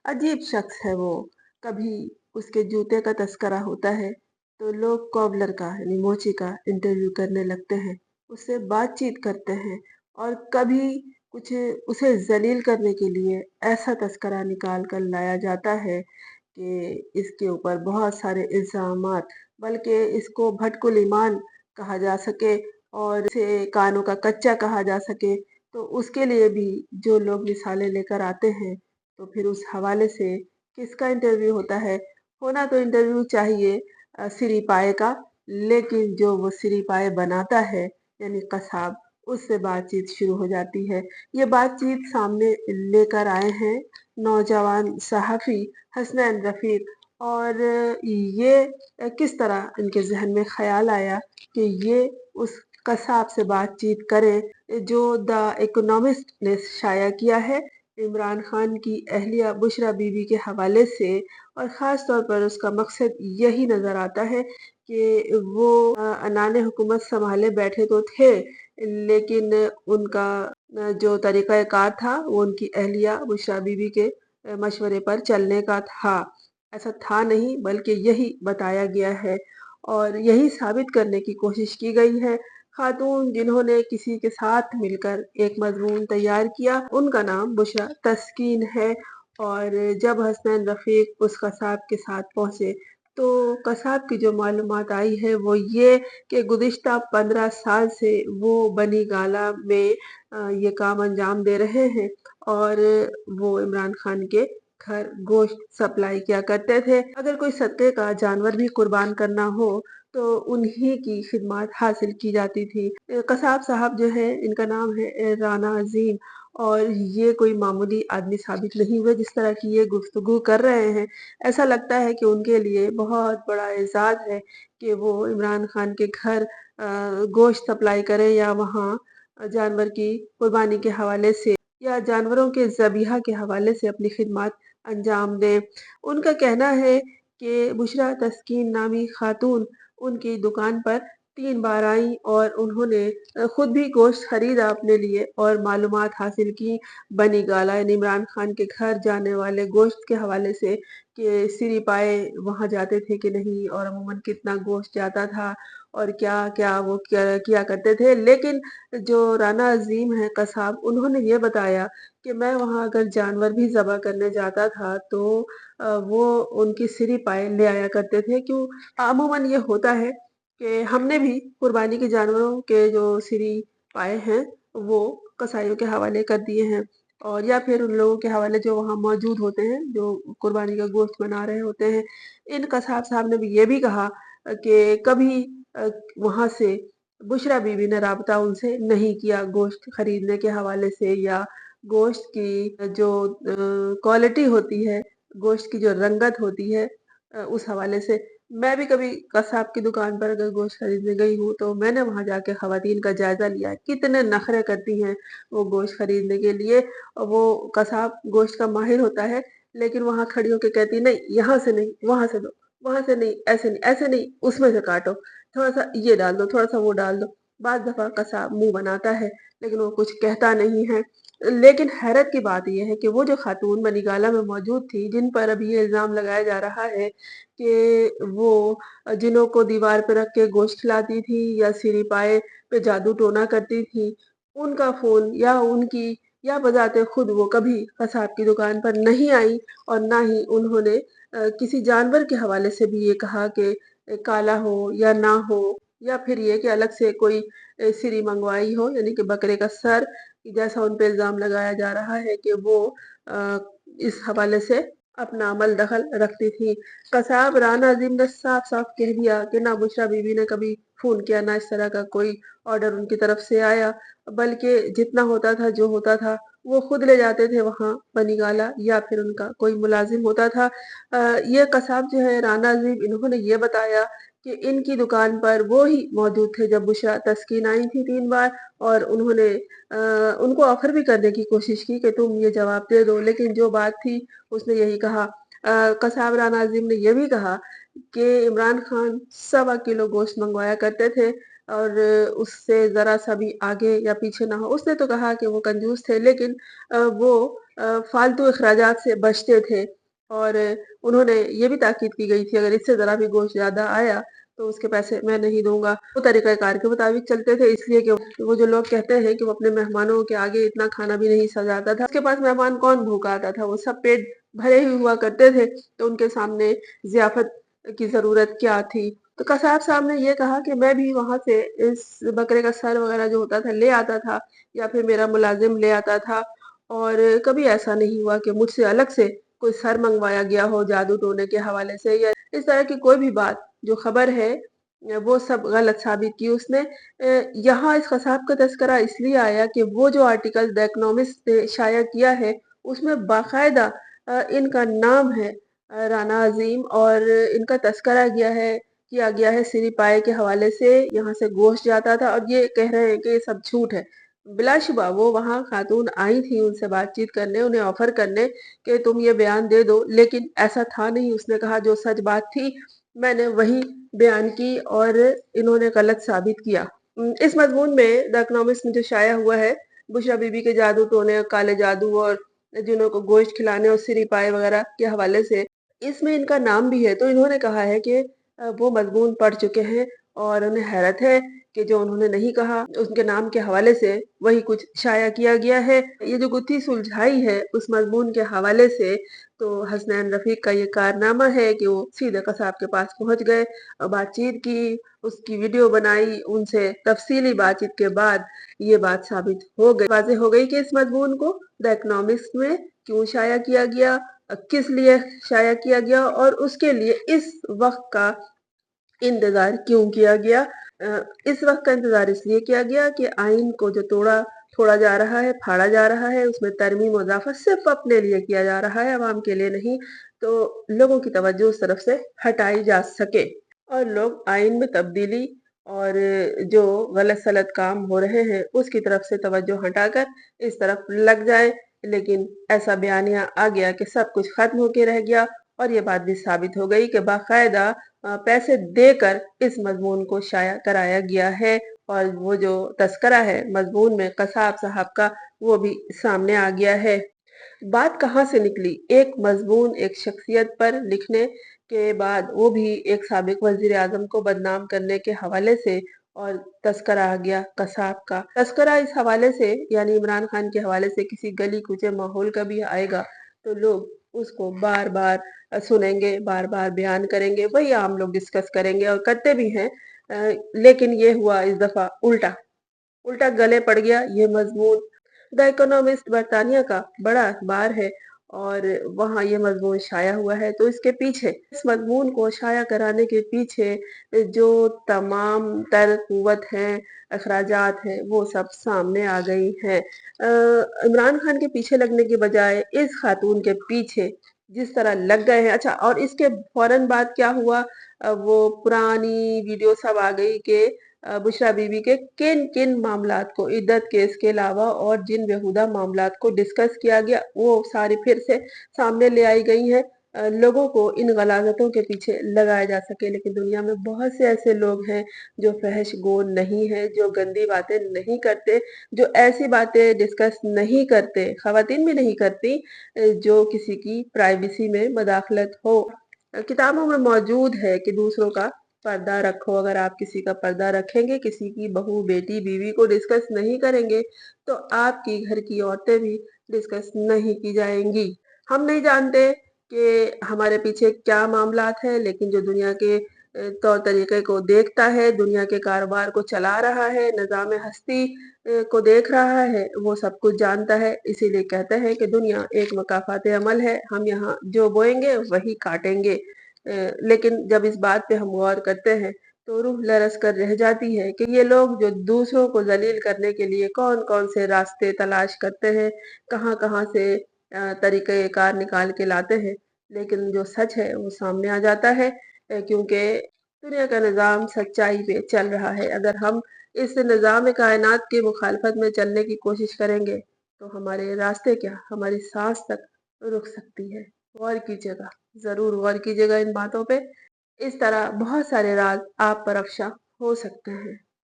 अजीब शख्स है वो। कभी उसके जूते का तस्करा होता है, तो लोग कॉबलर का यानी मोची का इंटरव्यू करने लगते हैं, उससे बातचीत करते हैं और कभी कुछ उसे ज़लील करने के लिए ऐसा तस्करा निकाल कर लाया जाता है कि इसके ऊपर बहुत सारे इल्ज़ामात, बल्कि इसको भटकुल ईमान कहा जा सके और इसे कानों का कच्चा कहा जा सके, तो उसके लिए भी जो लोग मिसालें लेकर आते हैं, तो फिर उस हवाले से किसका इंटरव्यू होता है? होना तो इंटरव्यू चाहिए सिरी पाए का, लेकिन जो वो सिरी पाए बनाता है, यानी कसाब, उससे बातचीत शुरू हो जाती है। ये बातचीत सामने लेकर आए हैं नौजवान सहाफ़ी हसनैन रफ़ीक और ये किस तरह इनके ज़हन में ख़याल आया कि ये उस कसाब से बातचीत करें, जो द इकोनॉमिस्ट ने शाया किया है इमरान खान की अहलिया बुशरा बीबी के हवाले से और ख़ास तौर पर उसका मकसद यही नज़र आता है कि वो अनाने हुकूमत सँभाले बैठे तो थे, लेकिन उनका जो तरीक़ा-ए-कार था वो उनकी अहलिया बुशरा बीबी के मशवरे पर चलने का था। ऐसा था नहीं बल्कि यही बताया गया है और यही साबित करने की कोशिश की गई है। खातून जिन्होंने किसी के साथ मिलकर एक मज़मून तैयार किया, उनका नाम बुशरा तस्कीन है और जब हसनैन रफ़ीक उस कसाब के साथ पहुँचे, तो कसाब की जो मालूमात आई है वो ये कि गुज़िश्ता 15 साल से वो बनी गाला में ये काम अंजाम दे रहे हैं और वो इमरान खान के घर गोश्त सप्लाई किया करते थे। अगर कोई सदक़े का जानवर भी कुर्बान करना हो, तो उन्हीं की खिदमत हासिल की जाती थी। कसाब साहब जो है इनका नाम है राना अज़ीम और ये कोई मामूली आदमी साबित नहीं हुए जिस तरह की ये गुफ्तगू कर रहे हैं। ऐसा लगता है कि उनके लिए बहुत बड़ा एज़ाज़ है कि वो इमरान खान के घर गोश्त सप्लाई करें या वहाँ जानवर की कुर्बानी के हवाले से या जानवरों के ज़बीहा के हवाले से अपनी खिदमत अंजाम दें। उनका कहना है कि बुशरा तस्कीन नामी खातून उनकी दुकान पर 3 बार आईं और उन्होंने खुद भी गोश्त खरीदा अपने लिए और मालूमात हासिल की बनी गाला यानी इमरान खान के घर जाने वाले गोश्त के हवाले से कि सिरी पाए वहाँ जाते थे कि नहीं और अमूमन कितना गोश्त जाता था और क्या-क्या वो किया करते थे। लेकिन जो राना अज़ीम हैं कसाब, उन्होंने ये बताया कि मैं वहाँ अगर जानवर भी ज़बह करने जाता था तो वो उनकी सिरी पाए ले आया करते थे। क्यों अमूमन ये होता है कि हमने भी कुर्बानी के जानवरों के जो सिरी पाए हैं, वो कसाइयों के हवाले कर दिए हैं और या फिर उन लोगों के हवाले जो वहाँ मौजूद होते हैं, जो कुर्बानी का गोश्त बना रहे होते हैं। इन कसाब साहब ने भी ये भी कहा कि कभी वहाँ से बुशरा बीबी ने राब्ता उनसे नहीं किया गोश्त खरीदने के हवाले से या गोश्त की जो क्वालिटी होती है, गोश्त की जो रंगत होती है उस हवाले से। मैं भी कभी कसाब की दुकान पर अगर गोश्त खरीदने गई हूँ, तो मैंने वहाँ जाके ख़वातीन का जायज़ा लिया है, कितने नखरे करती हैं वो गोश्त खरीदने के लिए। वो कसाब गोश्त का माहिर होता है, लेकिन वहाँ खड़ी होके कहती नहीं, यहाँ से नहीं, वहाँ से लो, वहाँ से नहीं, ऐसे नहीं, उसमें से काटो, थोड़ा-सा ये डाल दो, थोड़ा-सा वो डाल दो। बाज़ दफ़ा कसाब मुँह बनाता है, लेकिन वो कुछ कहता नहीं है। लेकिन हैरत की बात ये है कि वो जो खातून बनीगाला में मौजूद थी, जिन पर अभी ये इल्ज़ाम लगाया जा रहा है कि वो जिनों को दीवार पे रख के गोश्त खिलाती थी या सिरी पाए पे जादू टोना करती थी, उनका फ़ोन या उनकी या बजाते खुद वो कभी कसाब की दुकान पर नहीं आई और ना ही उन्होंने किसी जानवर के हवाले से भी ये कहा कि काला हो या ना हो या फिर ये कि अलग से कोई सिरी मंगवाई हो यानी कि बकरे का सर, जैसा उन पे इल्ज़ाम लगाया जा रहा है कि वो अ, इस हवाले से अपना अमल दखल रखती थी। कसाब राना अज़ीम ने साफ-साफ कह दिया कि ना बुशरा बीबी ने कभी फ़ोन किया, ना इस तरह का कोई ऑर्डर उनकी तरफ से आया, बल्कि जितना होता था, जो होता था, वो खुद ले जाते थे वहाँ बनीगाला या फिर उनका कोई मुलाज़िम होता था। ये कसाब जो है राना अज़ीम इन्होंने ये बताया कि इनकी दुकान पर वो ही मौजूद थे जब बुशरा तस्कीन आई थी 3 बार और उन्होंने उनको ऑफ़र भी करने की कोशिश की कि तुम ये जवाब दे दो, लेकिन जो बात थी उसने यही कहा। कसाब राना अज़ीम ने ये भी कहा कि इमरान खान सवा किलो गोश्त मँगवाया करते थे और उससे ज़रा-सा भी आगे या पीछे ना हो। उसने तो कहा कि वो कंजूस थे लेकिन वो फ़ालतू अखराजात से बचते थे। اور उन्होंने ये भी ताकीद की गई थी अगर इससे ज़रा भी गोश्त ज़्यादा आया तो उसके पैसे मैं नहीं दूँगा। वो तरीक़ाकार के मुताबिक चलते थे इसलिए कि वो जो लोग कहते हैं कि वो अपने मेहमानों के आगे इतना खाना भी नहीं सजाता था। उसके पास मेहमान कौन भूखा आता था? वो सब पेट भरे ही हुआ करते थे, तो उनके सामने ज़ियाफ़त की ज़रूरत क्या थी? तो कसाब साहब ने ये कहा कि मैं भी वहाँ से इस बकरे का सर वग़ैरह जो होता था ले आता था या फिर मेरा मुलाज़िम ले आता था और कभी ऐसा नहीं हुआ कि मुझसे अलग से कोई सर मंगवाया गया हो जादू टोने के हवाले से या इस तरह की कोई भी बात जो खबर है वो सब गलत साबित की उसने। यहाँ इस कसाब का तज़किरा इसलिए आया कि वो जो आर्टिकल द इकोनॉमिस्ट ने शाया किया है उसमें बाकायदा इनका नाम है राना अज़ीम और इनका तज़किरा किया गया है सिरी पाए के हवाले से यहाँ से गोश्त जाता था और ये कह रहे हैं कि ये सब झूठ है। बिलाशुबा वो वहाँ खातून आई थी उनसे बातचीत करने, उन्हें ऑफ़र करने कि तुम ये बयान दे दो, लेकिन ऐसा था नहीं। उसने कहा जो सच बात थी मैंने वही बयान की और इन्होंने गलत साबित किया। इस मज़मून में द इकोनॉमिस्ट में जो शाया हुआ है, बुशरा बीबी के जादू टोने, काले जादू और जिन्हों को गोश्त खिलाने और सिरी पाए वग़ैरह के हवाले से, इसमें इनका नाम भी है। तो इन्होंने कहा है कि वो मज़मून पढ़ चुके हैं और उन्हें हैरत है कि जो उन्होंने नहीं कहा, उनके नाम के हवाले से वही कुछ शाया किया गया है। ये जो गुत्थी सुलझाई है उस मज़मून के हवाले से, तो हसनैन रफ़ीक का ये कारनामा है कि वो सीधे कसाब के पास पहुँच गए और बातचीत की, उसकी वीडियो बनाई, उनसे तफ़सीली बातचीत के बाद ये बात साबित हो गई, वाज़ेह हो गई कि इस मज़मून को द इकोनॉमिस्ट में क्यों शाया किया गया, किस लिए शाया किया गया और उसके लिए इस वक़्त का इंतज़ार क्यों किया गया? इस वक़्त का इंतज़ार इसलिए किया गया कि आइन को जो तोड़ा जा रहा है, फाड़ा जा रहा है, उसमें तरमीम और इज़ाफ़ा सिर्फ़ अपने लिए किया जा रहा है, अवाम के लिए नहीं, तो लोगों की तवज्जो उस तरफ से हटाई जा सके और लोग आइन में तब्दीली और जो गलत-सलत काम हो रहे हैं, उसकी तरफ से तवज्जो हटाकर इस तरफ लग जाएँ। लेकिन ऐसा बयानिया आ गया कि सब कुछ ख़त्म होके रह गया और ये बात भी साबित हो गई कि बाकायदा पैसे देकर इस मज़मून को शाया कराया गया है और वो जो तज़किरा है मज़मून में कसाब साहब का, वो भी सामने आ गया है। बात कहाँ से निकली? एक मज़मून एक शख्सियत पर लिखने के बाद वो भी एक साबिक़ वज़ीर-ए-आज़म को बदनाम करने के हवाले से और तज़किरा आ गया कसाब का। तज़किरा इस हवाले से यानी इमरान खान के हवाले से किसी गली-कूचे माहौल का भी आएगा, तो लोग उसको बार-बार सुनेंगे, बार-बार बयान करेंगे, वही आम लोग डिस्कस करेंगे और करते भी हैं। लेकिन ये हुआ इस दफ़ा उल्टा। उल्टा गले पड़ गया ये मज़मून। द इकोनॉमिस्ट बरतानिया का बड़ा अखबार है और वहाँ ये मज़मून शाया हुआ है, तो इसके पीछे इस मज़मून को शाया कराने के पीछे जो तमाम तर क़ुव्वत हैं, अखराजात हैं, वो सब सामने आ गई हैं। इमरान खान के पीछे लगने के बजाय इस खातून के पीछे जिस तरह लग गए हैं अच्छा और इसके फ़ौरन बाद क्या हुआ वो पुरानी वीडियो सब आ गई कि बुशरा बीबी के किन-किन मामलात को इद्दत केस के अलावा और जिन बेहुदा मामलात को डिस्कस किया गया, वो सारी फिर से सामने ले आई गई हैं। लोगों को इन गलाज़तों के पीछे लगाया जा सके, लेकिन दुनिया में बहुत से ऐसे लोग हैं जो फ़हश गो नहीं हैं, जो गंदी बातें नहीं करते, जो ऐसी बातें डिस्कस नहीं करते, ख़वातीन भी नहीं करती जो किसी की प्राइवेसी में मदाख़लत हो। किताबों में मौजूद है कि दूसरों का पर्दा रखो, अगर आप किसी का पर्दा रखेंगे, किसी की बहू, बेटी, बीवी को डिस्कस नहीं करेंगे, तो आपकी घर की औरतें भी डिस्कस नहीं की जाएँगी। हम नहीं जानते कि हमारे पीछे क्या मामलात हैं, लेकिन जो दुनिया के तौर तरीके को देखता है, दुनिया के कारोबार को चला रहा है, निज़ाम-ए-हस्ती को देख रहा है, वो सब कुछ जानता है। इसीलिए कहते हैं कि दुनिया एक मकाफ़ात अमल है, हम यहाँ जो बोएँगे वही काटेंगे। लेकिन जब इस बात पे हम गौर करते हैं, तो रूह लरज़ कर रह जाती है कि ये लोग जो दूसरों को ज़लील करने के लिए कौन-कौन से रास्ते तलाश करते हैं, कहाँ-कहाँ से तरीक़े-ए-कार निकाल के लाते हैं। लेकिन जो सच है वो सामने आ जाता है क्योंकि दुनिया का निज़ाम सच्चाई पे चल रहा है। अगर हम इस निज़ाम-ए-कायनात की मुखालफत में चलने की कोशिश करेंगे, तो हमारे रास्ते क्या, हमारी साँस तक रुक सकती है। गौर कीजिएगा, ज़रूर गौर कीजिएगा इन बातों पे। इस तरह बहुत सारे राज़ आप पर अफ़शा हो सकते हैं।